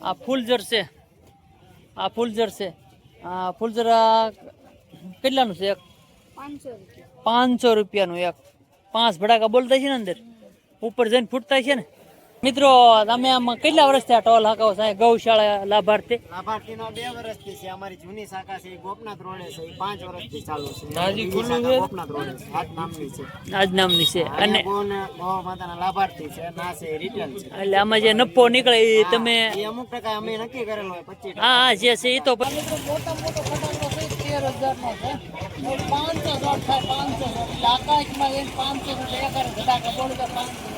આ ફૂલઝર છે, આ ફૂલઝર છે. આ ફૂલઝર કેટલાનું છે? એક 500 રૂપિયાનું એક. 5 ભડાકા બોલતા છે ને અંદર ઉપર જઈને ફૂટતા છે ને. મિત્રો તમે આમ કેટલા વર્ષથી આ ટોલ હાકાવો છો? ગૌશાળા લાભાર્થી લાભાર્થીનો 2 વર્ષથી છે. અમારી જૂની શાખા છે ગોપનાથ રોડે છે, એ 5 વર્ષથી ચાલુ છે. નાજી ખુલ્લું છે ગોપનાથ રોડે છે, આજ નામની છે. આજ નામની છે. અને ગૌ માતાના લાભાર્થી છે, ના છે રિટેલ છે. એટલે આમાં જે નફો નીકળે એ તમે એ અમુક ટકા અમે નક્કી કરેલો હોય 25%. હા જે છે એ તો મોટા મોટો ફટાકડો છે 13,000 નો છે. 500 શોટ થાય, 500 એટલે આકાશમાં જઈને 500 એટલે 11 ફટાકા બોલ તો 500.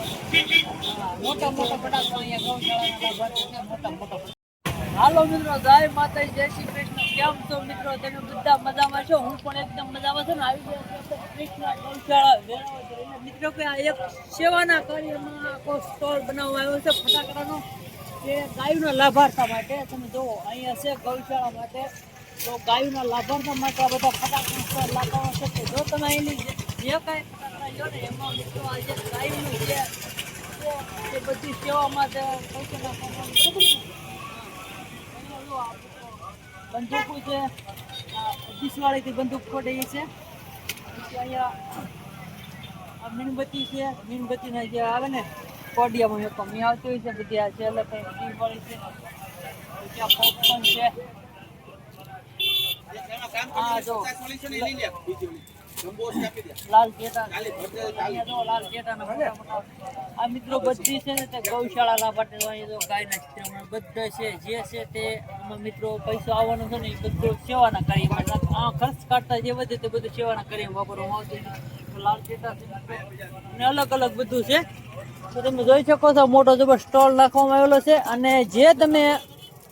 મોટા મોટા ફટાકડા અહીંયા ગૌશાળાના લાભાર્થી છે. મોટા મોટા. હાલો મિત્રો, જય માતાજી, જય શ્રી કૃષ્ણ. કેમ છો મિત્રો? તમે બધા મજામાં છો? હું પણ એકદમ મજામાં છું ને. આવી ગયા છે કૃષ્ણ ગૌશાળા વેરાવળ. મિત્રો કે આ એક સેવાના કાર્યમાં આખો સ્ટોલ બનાવવામાં આવ્યો છે ફટાકડાનો, કે ગાયોના લાભાર્થા માટે. તમે જુઓ અહીંયા છે ગૌશાળા માટે, તો ગાયોના લાભાર્થા માટે આ બધા ફટાકડા સ્ટોલ લાવવાનો છે. તો જો તમે અહીંની જે કાંઈ ફટાકડા લો ને એમાં મિત્રો આ જે ગાયોનું છે એ બધી સેવા માટે પૈસા નાખવામાં બંદૂકો છે. 20 વાળીથી બંદૂક ફોડે છે. પછી અહીંયા મીણબત્તી છે. મીણબત્તીના જે આવે ને કોડિયામાં એક કમી આવતી હોય છે બધી. આ છે એટલે કંઈ 20 વાળી છે. પછી આ પોપકોર્ન છે. હા જો લાલ જેટા, અહીંયા જો લાલ જેટાના મોટા મોટા. આ મિત્રો બધી છે ને તે ગૌશાળા લાભાર્થી અહીંયા જો ગાયના ચિત્રમાં બધા છે જે છે તે એમાં મિત્રો પૈસો આવવાનો છે ને એ બધું સેવાના કાર્યમાં. આ ખર્ચ કાઢતા જે વધે તે બધું સેવાના કાર્યમાં વાપરવામાં આવતું. લાલ જેટા છે અને અલગ અલગ બધું છે. તો તમે જોઈ શકો છો મોટો જબર સ્ટોલ નાખવામાં આવેલો છે. અને જે તમે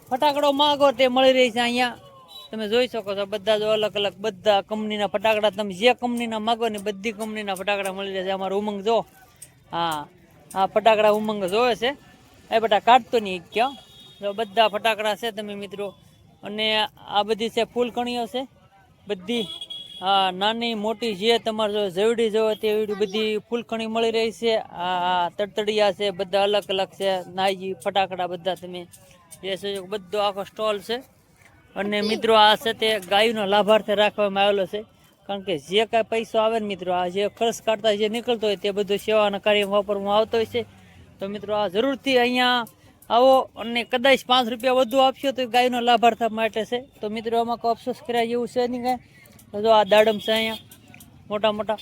ફટાકડો માગો તે મળી રહી છે અહીંયા. તમે જોઈ શકો છો બધા જો અલગ અલગ બધા કંપનીના ફટાકડા, તમે જે કંપનીના માગો ને બધી કંપનીના ફટાકડા મળી રહે છે. અમારો ઉમંગ જો, હા આ ફટાકડા ઉમંગ જોવે છે એ બધા કાઢતો નહીં ક્યાં. જો બધા ફટાકડા છે તમે મિત્રો. અને આ બધી છે ફૂલકણીઓ છે બધી. હા નાની મોટી જે તમારે જો જેવડી જોવે તેવડી બધી ફૂલકણી મળી રહી છે. આ તડતડિયા છે બધા અલગ અલગ છે. નાઈજી ફટાકડા બધા તમે જે છે બધો આખો સ્ટોલ છે. અને મિત્રો આ છે તે ગાયોનો લાભાર્થી રાખવામાં આવેલો છે. કારણ કે જે કાંઈ પૈસો આવે ને મિત્રો, આ જે ખર્ચ કાઢતા જે નીકળતો હોય તે બધું સેવાના કાર્યમાં વાપરવામાં આવતો હોય છે. તો મિત્રો આ જરૂરથી અહીંયા આવો. અને કદાચ 5 રૂપિયા વધુ આપશો તો ગાયોનો લાભાર્થા માટે છે. તો મિત્રો આમાં કોઈ અફસોસ કર્યા જેવું છે નહીં કાંઈ. તો જો આ દાડમ છે અહીંયા મોટા મોટા.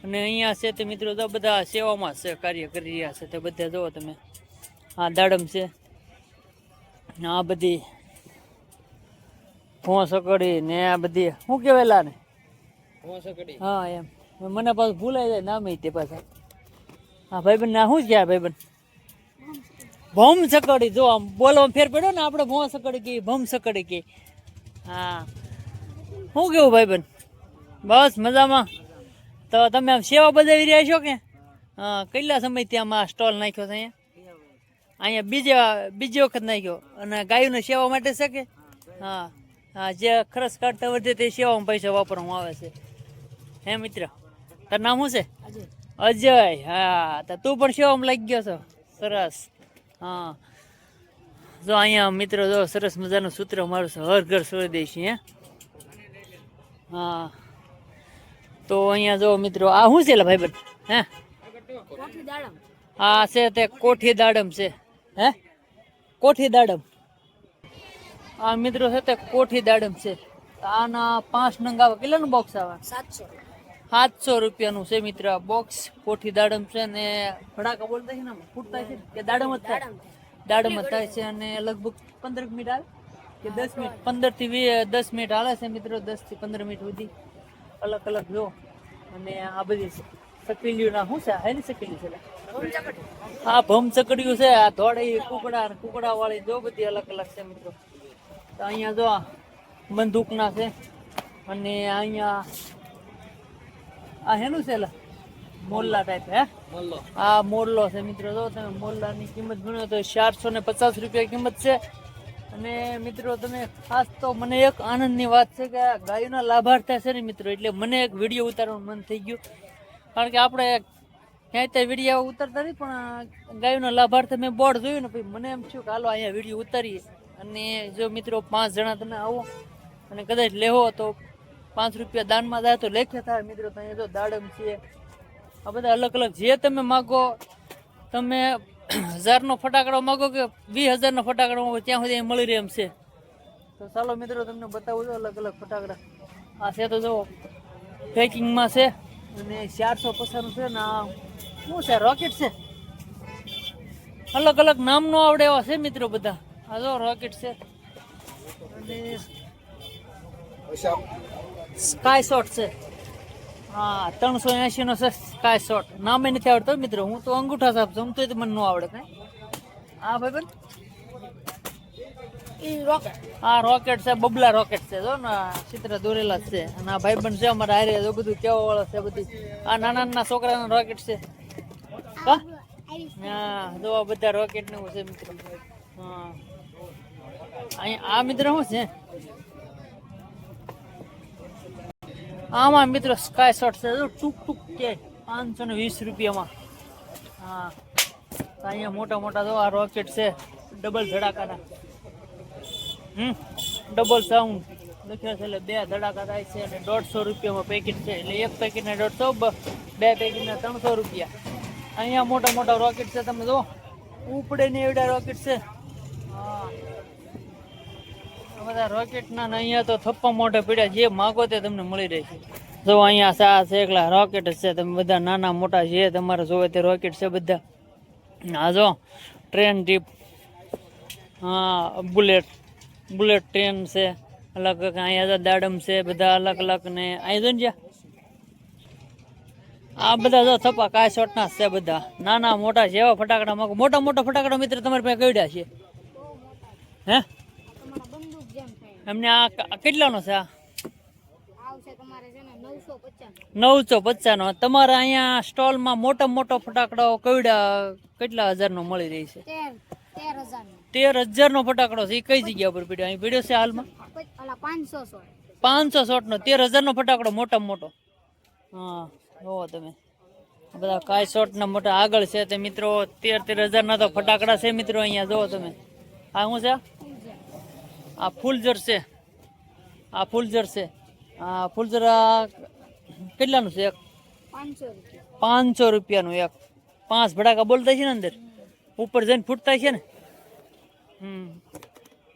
અને અહીંયા છે તે મિત્રો જો બધા સેવામાં છે, કાર્ય કરી રહ્યા છે તે બધા જુઓ તમે. આ દાડમ છે, આ બધી ભોંસકડી ને આ બધી શું કહેવાયેલા ને ભોંસકડી. હા એમ મને પાછું ભૂલાઈ જાય નામ તે પાછા. હા ભાઈબંધ ના શું છે આ ભાઈબંધ? ભમસકડી. જો આમ બોલવામાં ફેર પડ્યો ને, આપણે ભોંસકડી કે ભમસકડી કે. હા શું કેવું ભાઈબંધ? બસ મજામાં. તો તમે આમ સેવા બજાવી રહ્યા છો કે? હા કેટલા સમયથી આમાં સ્ટોલ નાખ્યો છે અહીંયા? બીજી વખત નાખ્યો. અને ગાયોની સેવા માટે છે કે? હા હા જે ખર્ચ કાઢતા વધે તે સેવામાં પૈસા વાપરવામાં આવે છે. હે મિત્ર તારું નામ શું છે? અજય. હા તો તું પણ સેવામાં લાગી ગયો છો? સરસ. હા જો અહીંયા મિત્રો જો સરસ મજાનું સૂત્ર મારું છે, હર ઘર સ્વદેશી. હે હા તો અહીંયા જો મિત્રો આ શું છે ભાઈબંધ? હે આ છે તે કોઠી દાડમ છે. હે કોઠી દાડમ. આ મિત્રો છે તે કોઠી દાડમ છે. આના 5 નંગ આવે. કેટલાનું બોક્સ આવે? 700 રૂપિયાનું છે મિત્ર બોક્સ. કોઠી દાડમ છે ને ભડાકા બોલતા છે ને ફૂટતા છે કે દાડમ જ થાય? દાડમ જ થાય છે. અને લગભગ 15 મિનિટ હાલે કે 10 મિનિટ? 15 થી 10 મિનિટ હાલે છે મિત્રો. 10 થી 15 મિનિટ સુધી અલગ અલગ જો. અને આ બધી સકલીઓના શું છે? હે ને સકલી છે. હા ભમસકડીયું છે. આ ધોળી કુકડા વાળી જો બધી અલગ અલગ છે મિત્રો. તો અહીંયા જો બંદૂકના છે. અને અહીંયા આ હેનું છે મોરલા ટાઈપ. હે આ મોરલો છે મિત્રો. જો તમે મોરલાની કિંમત ગણો તો 450 રૂપિયા કિંમત છે. અને મિત્રો તમે ખાસ તો મને એક આનંદની વાત છે કે આ ગાયોના લાભાર્થી છે ને મિત્રો, એટલે મને એક વિડીયો ઉતારવાનું મન થઈ ગયું. કારણ કે આપણે ક્યાંય ત્યાં વિડીયો ઉતરતા નથી, પણ ગાયોનો લાભાર્થ મેં બોર્ડ જોયું ને પછી મને એમ થયું કે હાલો અહીંયા વિડીયો ઉતારીએ. અને જો મિત્રો 5 જણા તમે આવો અને કદાચ લેવો તો 5 રૂપિયા દાનમાં જાય તો લેખે થાય મિત્રો. તો અહીંયા જો દાડમ છે, આ બધા અલગ અલગ જે તમે માગો. તમે 1000નો ફટાકડો માગો કે 20000નો ફટાકડો માગો ત્યાં સુધી અહીં મળી રહે એમ છે. તો ચાલો મિત્રો તમને બતાવું છું અલગ અલગ ફટાકડા. આ છે તો જો પેકિંગમાં છે અને 450નું છે ને આ શું છે રોકેટ છે. અલગ અલગ નામનો આવડે એવા છે મિત્રો બધા. આ જો રોકેટ છે અને સ્કાય શોટ છે. હા 380 નો છે સ્કાય શોટ. નામે નથી આવડતો મિત્રો, હું તો અંગૂઠા સાહેબ જમતો તો મને ન આવડે કઈ. હા ભાઈ બન આ રોકેટ છે, બબલા રોકેટ છે જો ને ચિત્ર દોરેલા જ છે. અને આ ભાઈબંધ છે અમારા હારે જો બધું કેવા વાળા છે બધી. આ નાના નાના છોકરાના રોકેટ છે. હા જો આ બધા રોકેટ ને છે મિત્રો. હા અહીંયા આ મિત્રો શું છે આમાં મિત્રો સ્કાય શોટ છે જો ટૂંક ટૂંક કે 520 રૂપિયામાં. હા અહીંયા મોટા મોટા જો આ રોકેટ છે ડબલ ધડાકાના. ડબલ સાઉન્ડ લખ્યા છે એટલે 2 ધડાકા થાય છે. અને 150 રૂપિયામાં પેકેટ છે. એટલે એક પેકેટના 150, 2 પેકેટના 300 રૂપિયા. અહીંયા મોટા મોટા રોકેટ છે તમે જો ઉપડે ને એવડા રોકેટ છે. હા બધા રોકેટના ને અહીંયા તો થપ્પા મોઢે પડ્યા, જે માગો તે તમને મળી રહેશે. જો અહીંયા સા છે એકલા રોકેટ છે. તમે બધા નાના મોટા જે તમારે જોવે તે રોકેટ છે બધા. હા જો ટ્રેન ટીપ, હા બુલેટ ટ્રેન છે અલગ અલગ. અહીંયા દાડમ છે બધા અલગ અલગ. ને અહીં જો ને આ બધા જો થપ્પા કાય શોટના છે બધા. નાના મોટા જેવા ફટાકડા માગો. મોટા મોટા ફટાકડા મિત્ર તમારી પાસે કેવડા છે? હે એમને આ કેટલાનો છે? આ 950 નો. તમારે અહીંયા સ્ટોલમાં મોટા મોટો ફટાકડો કેટલા હજારનો મળી રહી છે? 13,000 નો ફટાકડો છે. એ કઈ જગ્યા પર પીડ્યો? અહીં પીડ્યો છે હાલમાં 500 શોટ નો 13,000 નો ફટાકડો મોટા મોટો. હા જોવો તમે બધા કાય શોટ ના મોટા આગળ છે તે મિત્રો 13,000 ના તો ફટાકડા છે મિત્રો. અહીંયા જોવો તમે આ શું છે? આ ફૂલઝર છે. આ ફૂલઝર છે. આ ફૂલઝર કેટલાનું છે? એક 500 રૂપિયાનું એક. 5 ભડાકા બોલતા છે ને અંદર ઉપર જઈને ફૂટતા છે ને.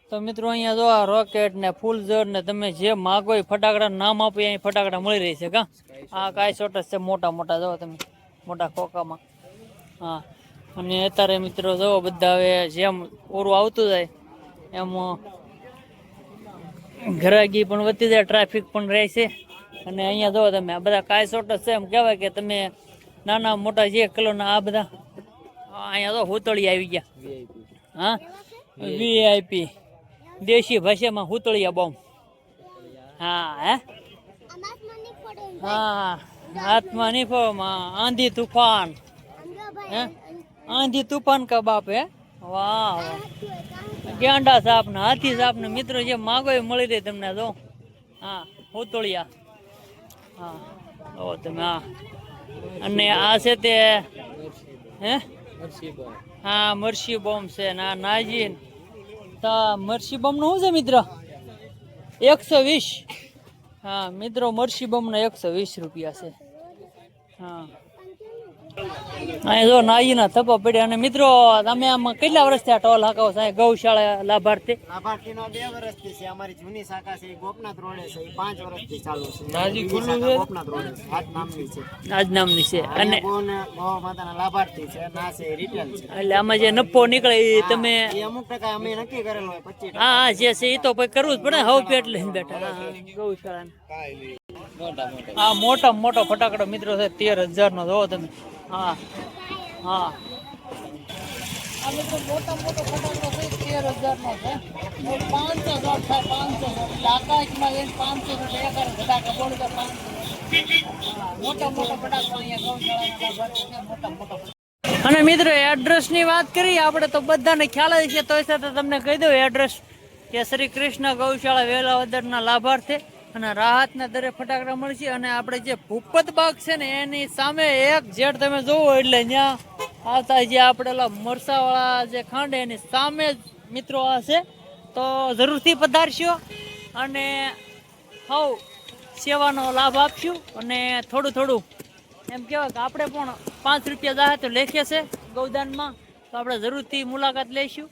તો મિત્રો અહીંયા જો આ રોકેટ ને ફૂલઝર ને તમે જે માગો એ ફટાકડા નામ આપો અહીં ફટાકડા મળી રહી છે. કા આ કાય શોટ છે મોટા મોટા જો તમે મોટા ખોખામાં. હા અને અત્યારે મિત્રો જો બધા હવે જેમ ઓરું આવતું જાય એમ ઘરાગી પણ વધતી જાય, ટ્રાફિક પણ રહે છે. અને અહીંયા જો તમે આ બધા કાય શોટ છે. એમ કહેવાય કે તમે નાના મોટા જે કલરના આ બધા અહીંયા તો હુતળી આવી ગયા. હા VIP દેશી ભાષામાં હુતળિયા બોમ્બ. હા હે હા હાથમાં નહીં ફોમાં આંધી તુફાન. હે આંધી તુફાન કા બાપ હે. વાહ ગેંડા સાપ ને હાથી સાપ ને મિત્રો જે માગો એ મળી રહે તમને. જો હા હુતળિયા. હા ઓ તમે હા. અને આ છે તે હે હા મરસી બોમ્બ છે. ના નાજી તો મરસી બોમ્બ નું શું છે મિત્ર? 120. હા મિત્રો મરસી બોમ્બ ના 120 રૂપિયા છે. હા અહીંયા જો નાઈના થપ્પા પડ્યા. અને મિત્રો તમે આમાં કેટલા વર્ષથી આ ટોલ હાકાવો છો? ગૌશાળા લાભાર્થી લાભાર્થીનો 2 વર્ષથી છે. અમારી જૂની શાખા છે ગોપનાથ રોડે છે. એ 5 વર્ષથી ચાલુ છે. નાજી ખુલ્લું છે ગોપનાથ રોડે આજ નામની છે. આજ નામની છે. અને ગૌ માતાના લાભાર્થી છે. ના છે રિટેલ છે. એટલે આમાં જે નફો નીકળે એ તમે એ અમુક ટકા અમે નક્કી કરેલું હોય 25%. હા જે છે એ તો પછી કરવું જ પડે. હવે પેટ લઈને બેઠા ગૌશાળા. આ મોટા મોટો ફટાકડો મિત્રો છે 13,000 નો. જોવો તમે. હા હા આ મિત્રો મોટા મોટો ફટાકડો છે 13,000 નો છે. 500 શોટ થાય 500 શોટ. એટલે આકાશમાં જઈને 500 શોટ એક ફટાકા બોલ તો 500 મોટા મોટા ફટાકડો અહીંયા ગૌશાળાના મોટા મોટા. અને મિત્રો એડ્રેસ ની વાત કરીએ આપણે તો બધાને ખ્યાલ જ છે. તો સાથે તમને કહી દઉં એડ્રેસ કે શ્રી કૃષ્ણ ગૌશાળા વેલાવદર ના લાભાર્થી અને રાહતના દરે ફટાકડા મળશે. અને આપણે જે ભૂપત બાગ છે ને એની સામે એક જેડ તમે જોવો એટલે ત્યાં આવતા જે આપણે મરસાવાળા જે ખાંડ એની સામે જ મિત્રો આ છે. તો જરૂરથી પધારશો અને હવ સેવાનો લાભ આપશું. અને થોડું થોડું એમ કહેવાય કે આપણે પણ 5 રૂપિયા જાહે તો લેખે છે ગૌદાનમાં, તો આપણે જરૂરથી મુલાકાત લઈશું.